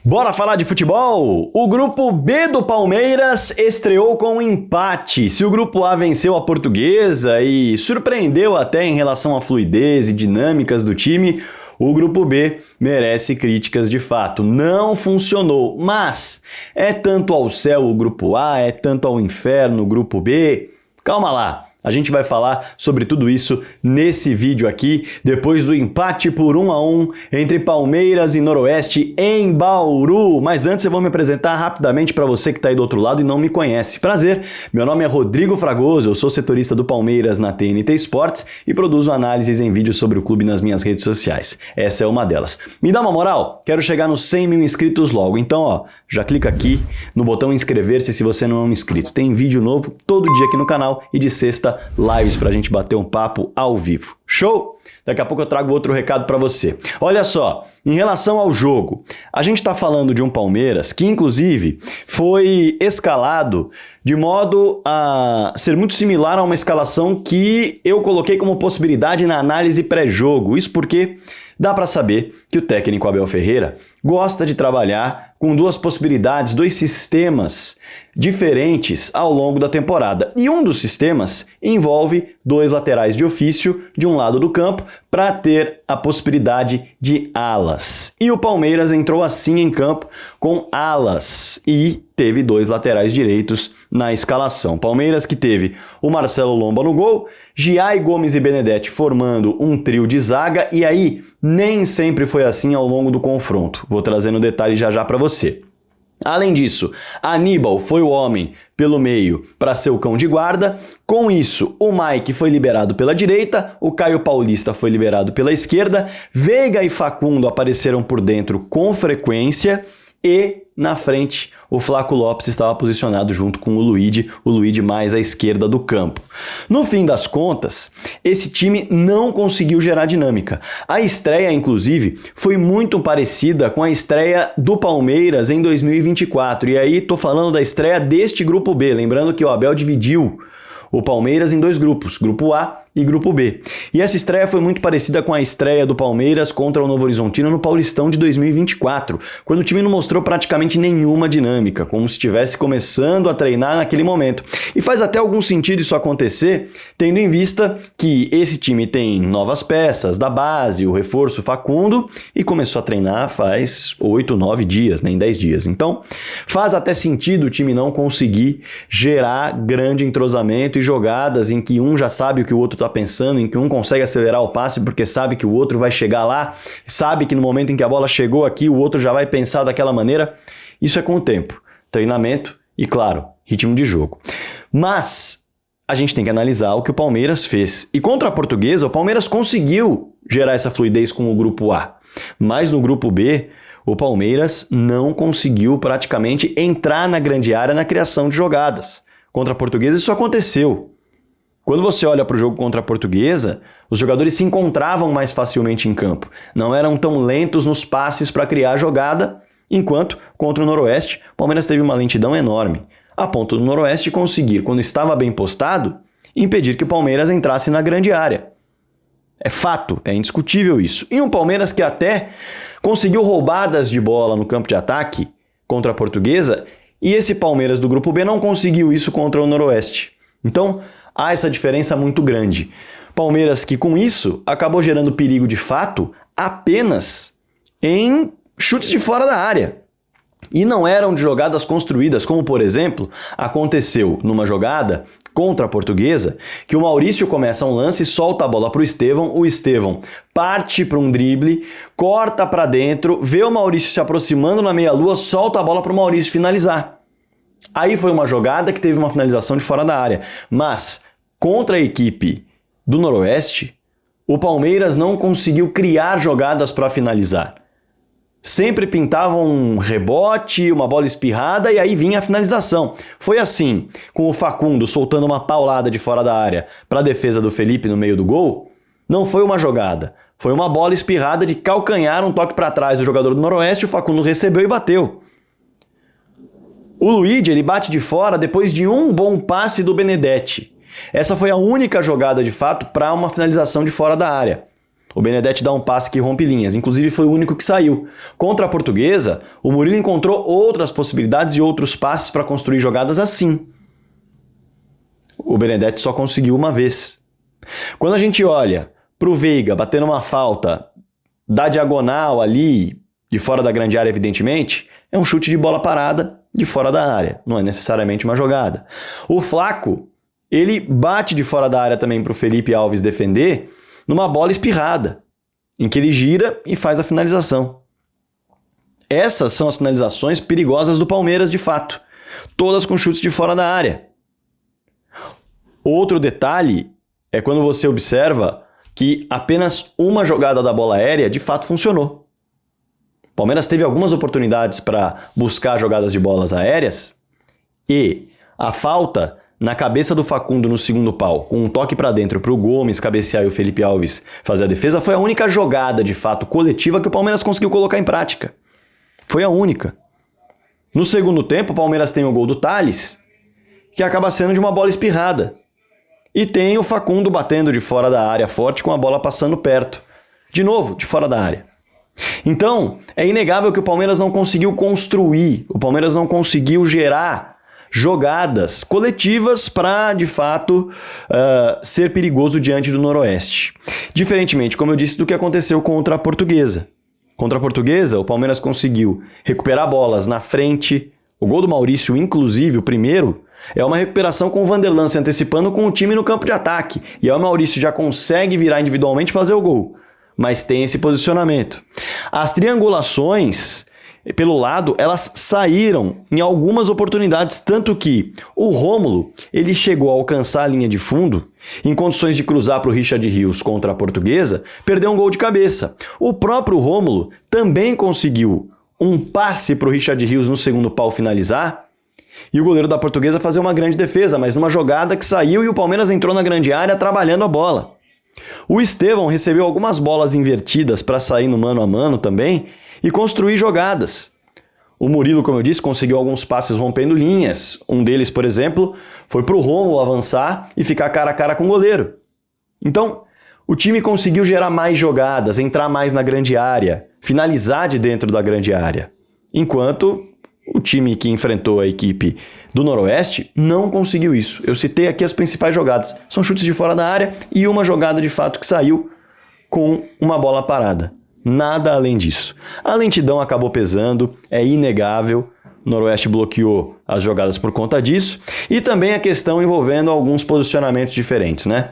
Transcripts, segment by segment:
Bora falar de futebol? O grupo B do Palmeiras estreou com um empate. Se o grupo A venceu a Portuguesa e surpreendeu até em relação à fluidez e dinâmicas do time, o grupo B merece críticas de fato. Não funcionou, mas é tanto ao céu o grupo A, é tanto ao inferno o grupo B? Calma lá. A gente vai falar sobre tudo isso nesse vídeo aqui, depois do empate por 1-1 entre Palmeiras e Noroeste em Bauru. Mas antes eu vou me apresentar rapidamente para você que está aí do outro lado e não me conhece. Prazer, meu nome é Rodrigo Fragoso, eu sou setorista do Palmeiras na TNT Sports e produzo análises em vídeos sobre o clube nas minhas redes sociais. Essa é uma delas. Me dá uma moral? Quero chegar nos 100 mil inscritos logo, então já clica aqui no botão inscrever-se se você não é um inscrito. Tem vídeo novo todo dia aqui no canal e de sexta lives pra gente bater um papo ao vivo. Show? Daqui a pouco eu trago outro recado pra você. Olha só, em relação ao jogo, a gente tá falando de um Palmeiras que inclusive foi escalado de modo a ser muito similar a uma escalação que eu coloquei como possibilidade na análise pré-jogo. Isso porque dá pra saber que o técnico Abel Ferreira gosta de trabalhar com duas possibilidades, dois sistemas diferentes ao longo da temporada. E um dos sistemas envolve dois laterais de ofício de um lado do campo para ter a possibilidade de alas. E o Palmeiras entrou assim em campo com alas e teve dois laterais direitos na escalação. Palmeiras que teve o Marcelo Lomba no gol, Giai, Gomes e Benedetti formando um trio de zaga, e aí nem sempre foi assim ao longo do confronto. Vou trazendo detalhes já para você. Além disso, Aníbal foi o homem pelo meio para ser o cão de guarda. Com isso, o Mike foi liberado pela direita, o Caio Paulista foi liberado pela esquerda, Veiga e Facundo apareceram por dentro com frequência e na frente o Flaco Lopes estava posicionado junto com o Luigi mais à esquerda do campo. No fim das contas, esse time não conseguiu gerar dinâmica. A estreia, inclusive, foi muito parecida com a estreia do Palmeiras em 2024. E aí tô falando da estreia deste grupo B, lembrando que o Abel dividiu o Palmeiras em dois grupos, grupo A e grupo B. E essa estreia foi muito parecida com a estreia do Palmeiras contra o Novo Horizontino no Paulistão de 2024, quando o time não mostrou praticamente nenhuma dinâmica, como se estivesse começando a treinar naquele momento. E faz até algum sentido isso acontecer, tendo em vista que esse time tem novas peças da base, o reforço Facundo, e começou a treinar faz 8, 9 dias, nem 10 dias. Então, faz até sentido o time não conseguir gerar grande entrosamento e jogadas em que um já sabe o que o outro está pensando, em que um consegue acelerar o passe porque sabe que o outro vai chegar lá, sabe que no momento em que a bola chegou aqui, o outro já vai pensar daquela maneira. Isso é com o tempo, treinamento e, claro, ritmo de jogo. Mas a gente tem que analisar o que o Palmeiras fez. E contra a Portuguesa, o Palmeiras conseguiu gerar essa fluidez com o grupo A. Mas no grupo B, o Palmeiras não conseguiu praticamente entrar na grande área na criação de jogadas. Contra a Portuguesa isso aconteceu. Quando você olha para o jogo contra a Portuguesa, os jogadores se encontravam mais facilmente em campo. Não eram tão lentos nos passes para criar a jogada, enquanto contra o Noroeste, o Palmeiras teve uma lentidão enorme, a ponto do Noroeste conseguir, quando estava bem postado, impedir que o Palmeiras entrasse na grande área. É fato, é indiscutível isso. E um Palmeiras que até conseguiu roubadas de bola no campo de ataque contra a Portuguesa, e esse Palmeiras do grupo B não conseguiu isso contra o Noroeste. Então, há essa diferença muito grande. Palmeiras que com isso acabou gerando perigo de fato apenas em chutes de fora da área. E não eram de jogadas construídas, como por exemplo, aconteceu numa jogada contra a Portuguesa, que o Maurício começa um lance, solta a bola para o Estevão parte para um drible, corta para dentro, vê o Maurício se aproximando na meia-lua, solta a bola para o Maurício finalizar. Aí foi uma jogada que teve uma finalização de fora da área, mas contra a equipe do Noroeste, o Palmeiras não conseguiu criar jogadas para finalizar. Sempre pintava um rebote, uma bola espirrada e aí vinha a finalização. Foi assim, com o Facundo soltando uma paulada de fora da área para a defesa do Felipe no meio do gol, não foi uma jogada, foi uma bola espirrada de calcanhar, um toque para trás do jogador do Noroeste, o Facundo recebeu e bateu. O Luigi, ele bate de fora depois de um bom passe do Benedetti. Essa foi a única jogada de fato para uma finalização de fora da área. o Benedetti dá um passe que rompe linhas, inclusive foi o único que saiu. Contra a Portuguesa, o Murilo encontrou outras possibilidades e outros passes para construir jogadas assim. O Benedetti só conseguiu uma vez. Quando a gente olha para o Veiga batendo uma falta da diagonal ali, de fora da grande área, evidentemente, é um chute de bola parada de fora da área, não é necessariamente uma jogada. O Flaco, ele bate de fora da área também para o Felipe Alves defender numa bola espirrada, em que ele gira e faz a finalização. Essas são as finalizações perigosas do Palmeiras de fato, todas com chutes de fora da área. Outro detalhe é quando você observa que apenas uma jogada da bola aérea de fato funcionou. O Palmeiras teve algumas oportunidades para buscar jogadas de bolas aéreas e a falta na cabeça do Facundo no segundo pau, com um toque para dentro para o Gomes cabecear e o Felipe Alves fazer a defesa, foi a única jogada de fato coletiva que o Palmeiras conseguiu colocar em prática. Foi a única. No segundo tempo, o Palmeiras tem o gol do Tales, que acaba sendo de uma bola espirrada. E tem o Facundo batendo de fora da área forte com a bola passando perto. De novo, de fora da área. Então, é inegável que o Palmeiras não conseguiu construir, o Palmeiras não conseguiu gerar jogadas coletivas para, de fato, ser perigoso diante do Noroeste. Diferentemente, como eu disse, do que aconteceu contra a Portuguesa. Contra a Portuguesa, o Palmeiras conseguiu recuperar bolas na frente. O gol do Maurício, inclusive, o primeiro, é uma recuperação com o Vanderlan se antecipando com o time no campo de ataque. E aí o Maurício já consegue virar individualmente e fazer o gol. Mas tem esse posicionamento. As triangulações pelo lado, elas saíram em algumas oportunidades, tanto que o Rômulo, ele chegou a alcançar a linha de fundo, em condições de cruzar para o Richard Rios contra a Portuguesa, perdeu um gol de cabeça. O próprio Rômulo também conseguiu um passe para o Richard Rios no segundo pau finalizar, e o goleiro da Portuguesa fazer uma grande defesa, mas numa jogada que saiu e o Palmeiras entrou na grande área trabalhando a bola. O Estevão recebeu algumas bolas invertidas para sair no mano a mano também e construir jogadas. O Murilo, como eu disse, conseguiu alguns passes rompendo linhas. Um deles, por exemplo, foi para o Rômulo avançar e ficar cara a cara com o goleiro. Então, o time conseguiu gerar mais jogadas, entrar mais na grande área, finalizar de dentro da grande área. Enquanto o time que enfrentou a equipe do Noroeste não conseguiu isso. Eu citei aqui as principais jogadas. São chutes de fora da área e uma jogada de fato que saiu com uma bola parada. Nada além disso. A lentidão acabou pesando, é inegável. O Noroeste bloqueou as jogadas por conta disso. E também a questão envolvendo alguns posicionamentos diferentes, né?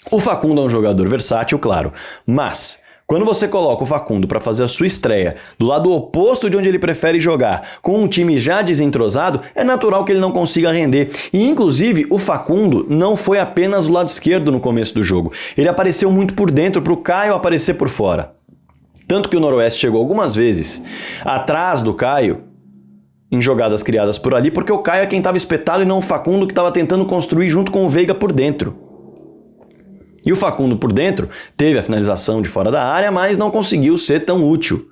O Facundo é um jogador versátil, claro, mas quando você coloca o Facundo para fazer a sua estreia do lado oposto de onde ele prefere jogar, com um time já desentrosado, é natural que ele não consiga render. E, inclusive, o Facundo não foi apenas do lado esquerdo no começo do jogo. Ele apareceu muito por dentro para o Caio aparecer por fora. Tanto que o Noroeste chegou algumas vezes atrás do Caio em jogadas criadas por ali, porque o Caio é quem estava espetado e não o Facundo que estava tentando construir junto com o Veiga por dentro. E o Facundo por dentro teve a finalização de fora da área, mas não conseguiu ser tão útil.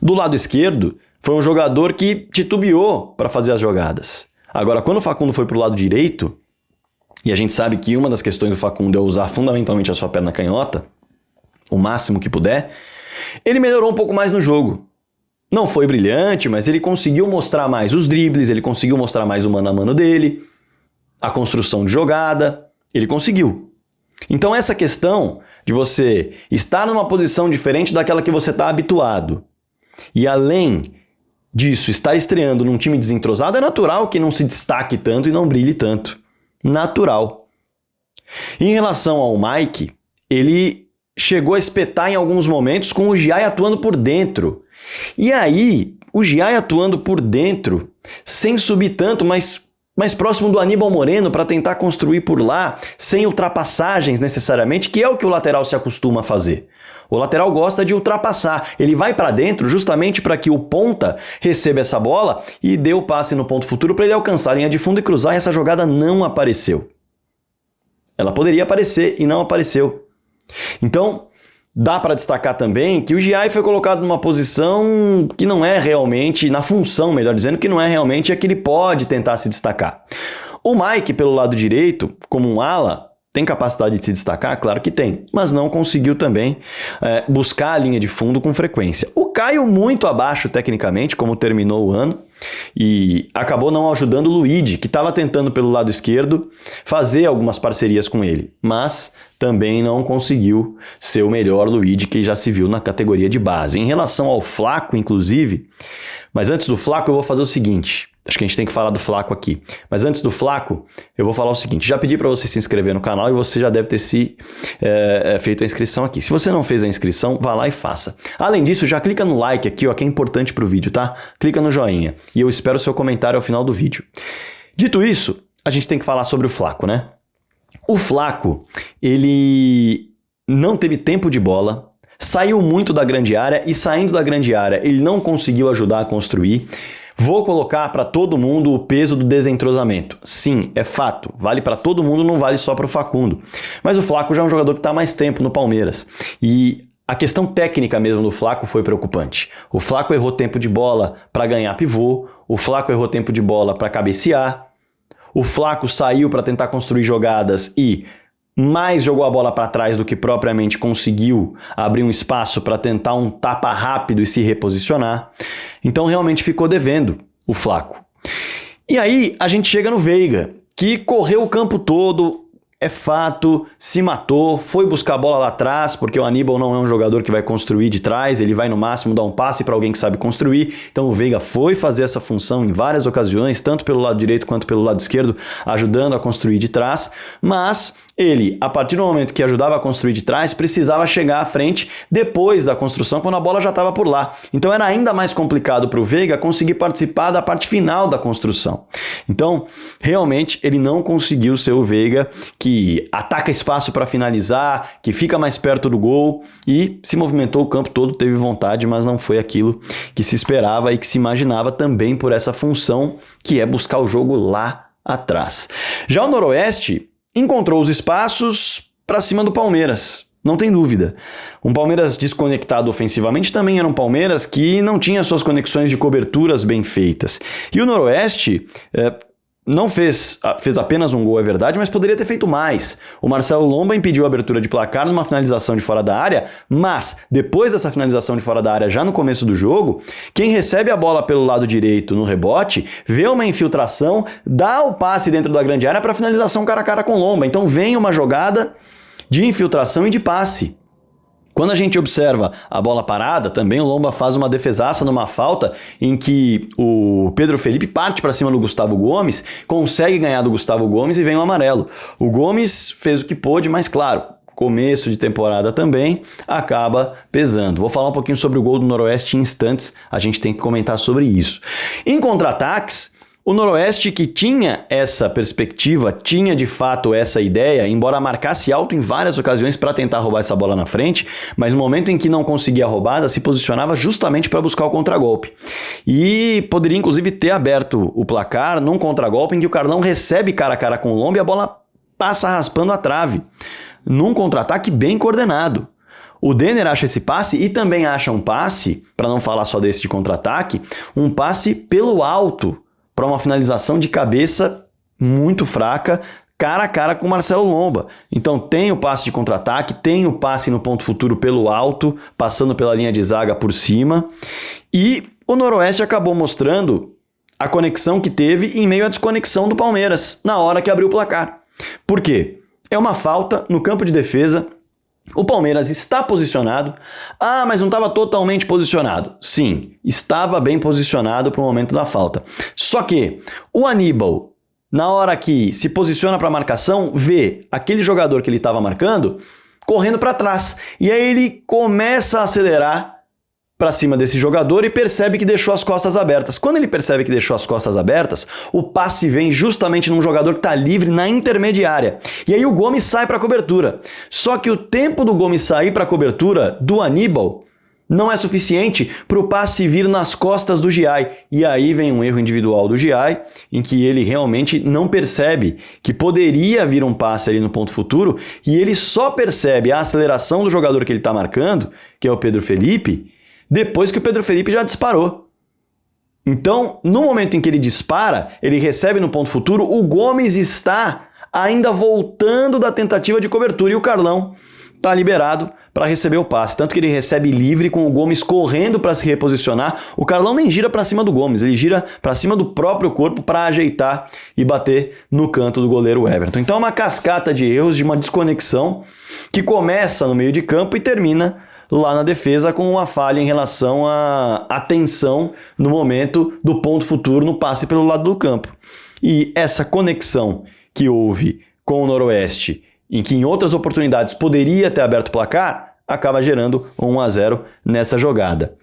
Do lado esquerdo, foi um jogador que titubeou para fazer as jogadas. Agora, quando o Facundo foi para o lado direito, e a gente sabe que uma das questões do Facundo é usar fundamentalmente a sua perna canhota, o máximo que puder, ele melhorou um pouco mais no jogo. Não foi brilhante, mas ele conseguiu mostrar mais os dribles, ele conseguiu mostrar mais o mano a mano dele, a construção de jogada, ele conseguiu. Então essa questão de você estar numa posição diferente daquela que você está habituado e além disso estar estreando num time desentrosado, é natural que não se destaque tanto e não brilhe tanto. Natural. Em relação ao Mike, ele chegou a espetar em alguns momentos com o Giai atuando por dentro. E aí, o Giai atuando por dentro, sem subir tanto, mas mais próximo do Aníbal Moreno para tentar construir por lá, sem ultrapassagens necessariamente, que é o que o lateral se acostuma a fazer. O lateral gosta de ultrapassar, ele vai para dentro justamente para que o ponta receba essa bola e dê o passe no ponto futuro para ele alcançar a linha de fundo e cruzar, e essa jogada não apareceu. Ela poderia aparecer e não apareceu. Então, dá para destacar também que o Giai foi colocado numa posição que não é realmente, na função, melhor dizendo, que não é realmente a que ele pode tentar se destacar. O Mike, pelo lado direito, como um ala, Tem capacidade de se destacar? Claro que tem, mas não conseguiu também buscar a linha de fundo com frequência. O Caio muito abaixo tecnicamente, como terminou o ano, e acabou não ajudando o Luigi, que estava tentando pelo lado esquerdo fazer algumas parcerias com ele, mas também não conseguiu ser o melhor Luigi que já se viu na categoria de base. Em relação ao Flaco, inclusive, mas antes do Flaco eu vou fazer o seguinte... Acho que a gente tem que falar do Flaco aqui. Mas antes do Flaco, eu vou falar o seguinte. Já pedi para você se inscrever no canal e você já deve ter feito a inscrição aqui. Se você não fez a inscrição, vá lá e faça. Além disso, já clica no like aqui, ó, que é importante para o vídeo, tá? Clica no joinha. E eu espero o seu comentário ao final do vídeo. Dito isso, a gente tem que falar sobre o Flaco, né? O Flaco, ele não teve tempo de bola, saiu muito da grande área e saindo da grande área, ele não conseguiu ajudar a construir. Vou colocar para todo mundo o peso do desentrosamento. Sim, é fato. Vale para todo mundo, não vale só para o Facundo. Mas o Flaco já é um jogador que está há mais tempo no Palmeiras. E a questão técnica mesmo do Flaco foi preocupante. O Flaco errou tempo de bola para ganhar pivô. O Flaco errou tempo de bola para cabecear. O Flaco saiu para tentar construir jogadas e mais jogou a bola para trás do que propriamente conseguiu abrir um espaço para tentar um tapa rápido e se reposicionar. Então realmente ficou devendo o Flaco. E aí a gente chega no Veiga, que correu o campo todo, é fato, se matou, foi buscar a bola lá atrás, porque o Aníbal não é um jogador que vai construir de trás, ele vai no máximo dar um passe para alguém que sabe construir. Então o Veiga foi fazer essa função em várias ocasiões, tanto pelo lado direito quanto pelo lado esquerdo, ajudando a construir de trás, mas ele, a partir do momento que ajudava a construir de trás, precisava chegar à frente depois da construção, quando a bola já estava por lá. Então era ainda mais complicado para o Veiga conseguir participar da parte final da construção. Então, realmente, ele não conseguiu ser o Veiga que ataca espaço para finalizar, que fica mais perto do gol e se movimentou o campo todo, teve vontade, mas não foi aquilo que se esperava e que se imaginava também por essa função, que é buscar o jogo lá atrás. Já o Noroeste encontrou os espaços para cima do Palmeiras, não tem dúvida. Um Palmeiras desconectado ofensivamente também era um Palmeiras que não tinha suas conexões de coberturas bem feitas. E o Noroeste não fez apenas um gol, é verdade, mas poderia ter feito mais. O Marcelo Lomba impediu a abertura de placar numa finalização de fora da área, mas depois dessa finalização de fora da área, já no começo do jogo, quem recebe a bola pelo lado direito no rebote, vê uma infiltração, dá o passe dentro da grande área para finalização cara a cara com o Lomba. Então vem uma jogada de infiltração e de passe. Quando a gente observa a bola parada, também o Lomba faz uma defesaça numa falta em que o Pedro Felipe parte para cima do Gustavo Gomes, consegue ganhar do Gustavo Gomes e vem o amarelo. O Gomes fez o que pôde, mas claro, começo de temporada também acaba pesando. Vou falar um pouquinho sobre o gol do Noroeste em instantes, a gente tem que comentar sobre isso. Em contra-ataques, o Noroeste, que tinha essa perspectiva, tinha de fato essa ideia, embora marcasse alto em várias ocasiões para tentar roubar essa bola na frente, mas no momento em que não conseguia a roubada, se posicionava justamente para buscar o contragolpe. E poderia inclusive ter aberto o placar num contragolpe em que o Carlão recebe cara a cara com o Lomba e a bola passa raspando a trave, num contra-ataque bem coordenado. O Denner acha esse passe e também acha um passe, para não falar só desse de contra-ataque, um passe pelo alto, para uma finalização de cabeça muito fraca, cara a cara com o Marcelo Lomba. Então tem o passe de contra-ataque, tem o passe no ponto futuro pelo alto, passando pela linha de zaga por cima, e o Noroeste acabou mostrando a conexão que teve em meio à desconexão do Palmeiras, na hora que abriu o placar. Por quê? É uma falta no campo de defesa. O Palmeiras está posicionado. Ah, mas não estava totalmente posicionado. Sim, estava bem posicionado para o momento da falta. Só que o Aníbal, na hora que se posiciona para a marcação, vê aquele jogador que ele estava marcando correndo para trás. E aí ele começa a acelerar para cima desse jogador e percebe que deixou as costas abertas. Quando ele percebe que deixou as costas abertas, o passe vem justamente num jogador que está livre na intermediária. E aí o Gomes sai para a cobertura. Só que o tempo do Gomes sair para a cobertura do Aníbal não é suficiente para o passe vir nas costas do Giai. E aí vem um erro individual do Giai, em que ele realmente não percebe que poderia vir um passe ali no ponto futuro, e ele só percebe a aceleração do jogador que ele está marcando, que é o Pedro Felipe, depois que o Pedro Felipe já disparou. Então, no momento em que ele dispara, ele recebe no ponto futuro, o Gomes está ainda voltando da tentativa de cobertura, e o Carlão tá liberado para receber o passe, tanto que ele recebe livre com o Gomes correndo para se reposicionar. O Carlão nem gira para cima do Gomes, ele gira para cima do próprio corpo para ajeitar e bater no canto do goleiro Everton. Então é uma cascata de erros, de uma desconexão que começa no meio de campo e termina lá na defesa com uma falha em relação à atenção no momento do ponto futuro no passe pelo lado do campo. E essa conexão que houve com o Noroeste, em que em outras oportunidades poderia ter aberto o placar, acaba gerando um 1-0 nessa jogada.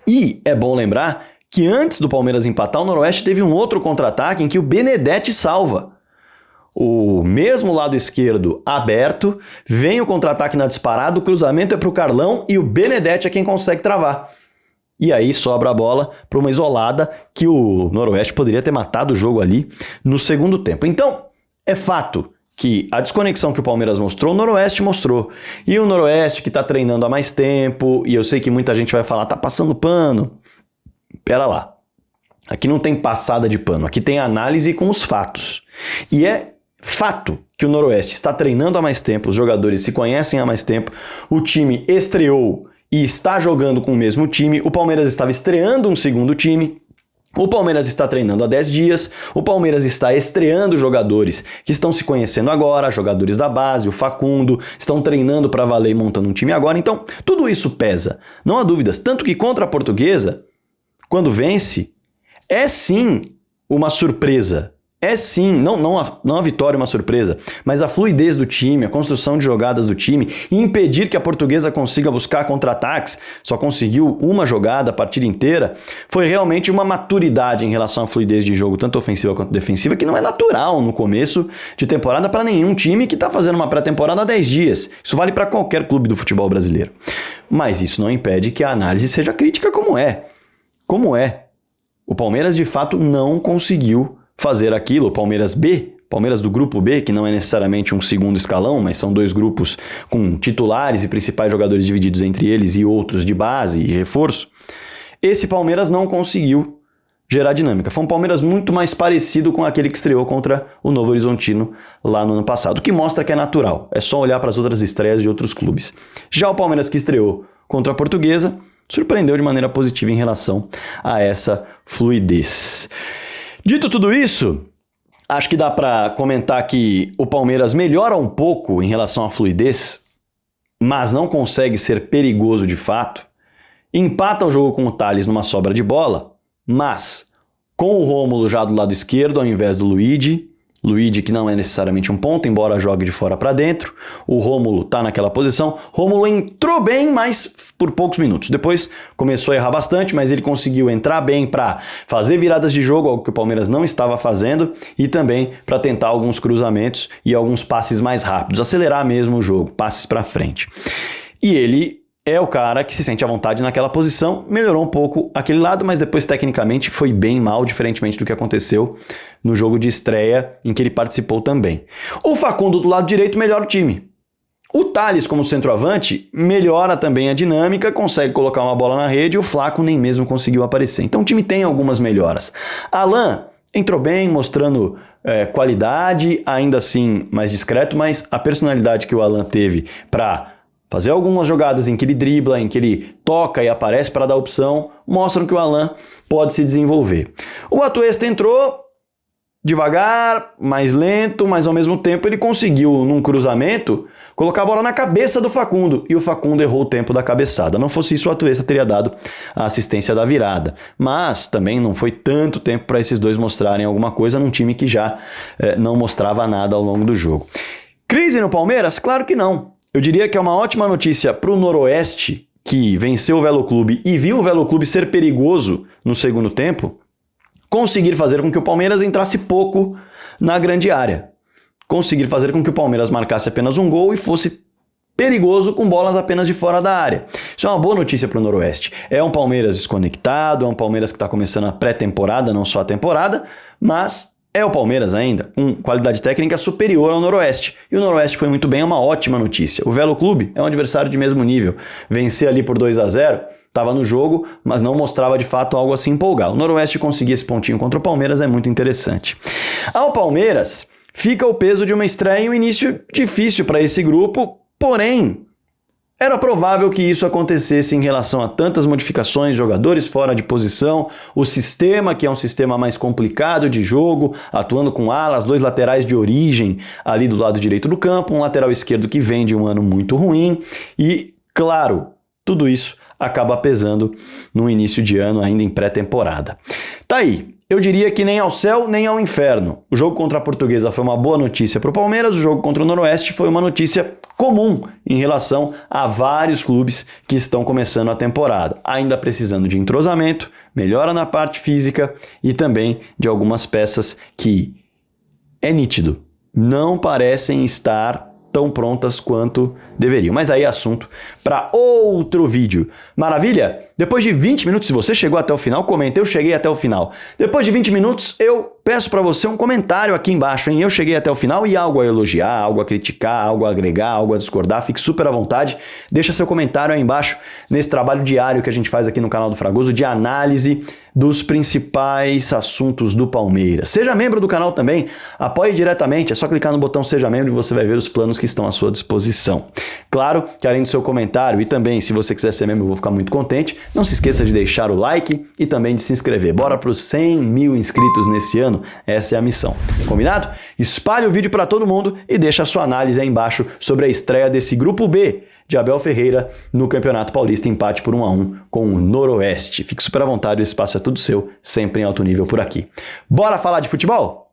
E é bom lembrar que antes do Palmeiras empatar, o Noroeste teve um outro contra-ataque em que o Benedetti salva. O mesmo lado esquerdo aberto, vem o contra-ataque na disparada, o cruzamento é para o Carlão e o Benedetti é quem consegue travar. E aí sobra a bola para uma isolada que o Noroeste poderia ter matado o jogo ali no segundo tempo. Então, é fato que a desconexão que o Palmeiras mostrou, o Noroeste mostrou. E o Noroeste que está treinando há mais tempo, e eu sei que muita gente vai falar, tá passando pano. Pera lá. Aqui não tem passada de pano, aqui tem análise com os fatos. E é fato que o Noroeste está treinando há mais tempo, os jogadores se conhecem há mais tempo, o time estreou e está jogando com o mesmo time, o Palmeiras estava estreando um segundo time, o Palmeiras está treinando há 10 dias, o Palmeiras está estreando jogadores que estão se conhecendo agora, jogadores da base, o Facundo, estão treinando para valer e montando um time agora, então tudo isso pesa, não há dúvidas, tanto que contra a Portuguesa, quando vence, é sim uma surpresa. É sim, não a vitória é uma surpresa, mas a fluidez do time, a construção de jogadas do time, e impedir que a Portuguesa consiga buscar contra-ataques, só conseguiu uma jogada a partida inteira, foi realmente uma maturidade em relação à fluidez de jogo, tanto ofensiva quanto defensiva, que não é natural no começo de temporada para nenhum time que está fazendo uma pré-temporada há 10 dias. Isso vale para qualquer clube do futebol brasileiro. Mas isso não impede que a análise seja crítica como é. Como é? O Palmeiras de fato não conseguiu fazer aquilo, o Palmeiras B, Palmeiras do grupo B, que não é necessariamente um segundo escalão, mas são dois grupos com titulares e principais jogadores divididos entre eles e outros de base e reforço, esse Palmeiras não conseguiu gerar dinâmica. Foi um Palmeiras muito mais parecido com aquele que estreou contra o Novo Horizontino lá no ano passado, o que mostra que é natural, é só olhar para as outras estreias de outros clubes. Já o Palmeiras que estreou contra a Portuguesa surpreendeu de maneira positiva em relação a essa fluidez. Dito tudo isso, acho que dá para comentar que o Palmeiras melhora um pouco em relação à fluidez, mas não consegue ser perigoso de fato. Empata o jogo com o Tales numa sobra de bola, mas com o Rômulo já do lado esquerdo ao invés do Luigi que não é necessariamente um ponto, embora jogue de fora para dentro. O Rômulo está naquela posição. Rômulo entrou bem, mas por poucos minutos. Depois começou a errar bastante, mas ele conseguiu entrar bem para fazer viradas de jogo, algo que o Palmeiras não estava fazendo, e também para tentar alguns cruzamentos e alguns passes mais rápidos, acelerar mesmo o jogo, passes para frente. E ele é o cara que se sente à vontade naquela posição, melhorou um pouco aquele lado, mas depois tecnicamente foi bem mal, diferentemente do que aconteceu no jogo de estreia em que ele participou também. O Facundo do lado direito melhora o time. O Tales como centroavante melhora também a dinâmica, consegue colocar uma bola na rede e o Flaco nem mesmo conseguiu aparecer. Então o time tem algumas melhoras. Alan entrou bem, mostrando qualidade, ainda assim mais discreto, mas a personalidade que o Alan teve para fazer algumas jogadas em que ele dribla, em que ele toca e aparece para dar opção, mostram que o Alan pode se desenvolver. O Atuesta entrou devagar, mais lento, mas ao mesmo tempo ele conseguiu, num cruzamento, colocar a bola na cabeça do Facundo, e o Facundo errou o tempo da cabeçada. Não fosse isso, o Atuesta teria dado a assistência da virada. Mas também não foi tanto tempo para esses dois mostrarem alguma coisa num time que já não mostrava nada ao longo do jogo. Crise no Palmeiras? Claro que não. Eu diria que é uma ótima notícia para o Noroeste, que venceu o Velo Clube e viu o Velo Clube ser perigoso no segundo tempo, conseguir fazer com que o Palmeiras entrasse pouco na grande área. Conseguir fazer com que o Palmeiras marcasse apenas um gol e fosse perigoso com bolas apenas de fora da área. Isso é uma boa notícia para o Noroeste. É um Palmeiras desconectado, é um Palmeiras que está começando a pré-temporada, não só a temporada, mas é o Palmeiras ainda, com qualidade técnica superior ao Noroeste. E o Noroeste foi muito bem, é uma ótima notícia. O Velo Clube é um adversário de mesmo nível. Vencer ali por 2-0, estava no jogo, mas não mostrava de fato algo assim empolgar. O Noroeste conseguir esse pontinho contra o Palmeiras é muito interessante. Ao Palmeiras fica o peso de uma estreia e um início difícil para esse grupo, porém, era provável que isso acontecesse em relação a tantas modificações, jogadores fora de posição, o sistema, que é um sistema mais complicado de jogo, atuando com alas, 2 laterais de origem ali do lado direito do campo, um lateral esquerdo que vem de um ano muito ruim e, claro, tudo isso acaba pesando no início de ano, ainda em pré-temporada. Tá aí. Eu diria que nem ao céu, nem ao inferno. O jogo contra a Portuguesa foi uma boa notícia para o Palmeiras, o jogo contra o Noroeste foi uma notícia comum em relação a vários clubes que estão começando a temporada, ainda precisando de entrosamento, melhora na parte física e também de algumas peças que, é nítido, não parecem estar tão prontas quanto deveriam. Mas aí é assunto para outro vídeo. Maravilha? Depois de 20 minutos, se você chegou até o final, comenta, eu cheguei até o final. Depois de 20 minutos, eu peço para você um comentário aqui embaixo, hein? Eu cheguei até o final e algo a elogiar, algo a criticar, algo a agregar, algo a discordar, fique super à vontade. Deixa seu comentário aí embaixo nesse trabalho diário que a gente faz aqui no canal do Fragoso de análise dos principais assuntos do Palmeiras. Seja membro do canal também, apoie diretamente, é só clicar no botão Seja Membro e você vai ver os planos que estão à sua disposição. Claro que além do seu comentário e também se você quiser ser membro eu vou ficar muito contente, não se esqueça de deixar o like e também de se inscrever. Bora para os 100 mil inscritos nesse ano, essa é a missão. Combinado? Espalhe o vídeo para todo mundo e deixa a sua análise aí embaixo sobre a estreia desse Grupo B de Abel Ferreira no Campeonato Paulista, empate por 1-1 com o Noroeste. Fique super à vontade, o espaço é tudo seu, sempre em alto nível por aqui. Bora falar de futebol?